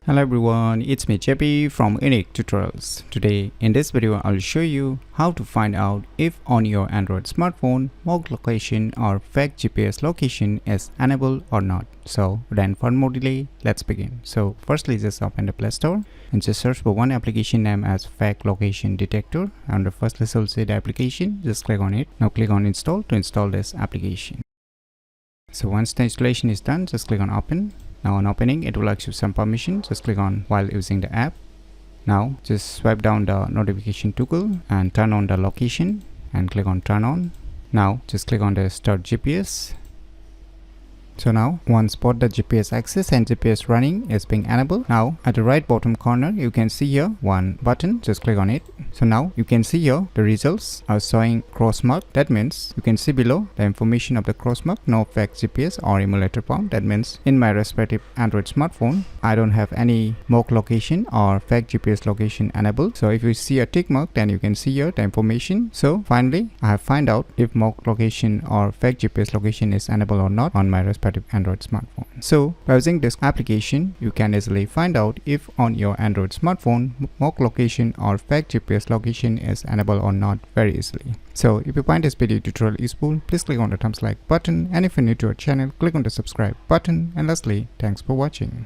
Hello everyone, it's me JP from UniqueTutorials. Today in this video I'll show you how to find out if on your Android smartphone mock location or fake GPS location is enabled or not. So without further more delay, let's begin. So firstly just open the Play Store and just search for one application named as fake location detector. And the first list will say the application, just click on it. Now click on install to install this application. So once the installation is done, just click on open. Now on opening, it will ask you some permission. Just click on while using the app. Now just swipe down the notification toggle and turn on the location and click on turn on. Now just click on the start GPS. So now once both the GPS access and GPS running is being enabled, now at the right bottom corner you can see here one button. Just click on it. So now you can see here the results are showing cross mark. That means you can see below the information of the cross mark, no fake GPS or emulator found. That means in my respective Android smartphone I don't have any mock location or fake GPS location enabled. So if you see a tick mark, then you can see here the information. So finally I have find out if mock location or fake GPS location is enabled or not on my respective Android smartphone. So by using this application you can easily find out if on your Android smartphone mock location or fake GPS location is enabled or not very easily. So if you find this video tutorial useful, please click on the thumbs like button, and if you're new to our channel, click on the subscribe button, and lastly, thanks for watching.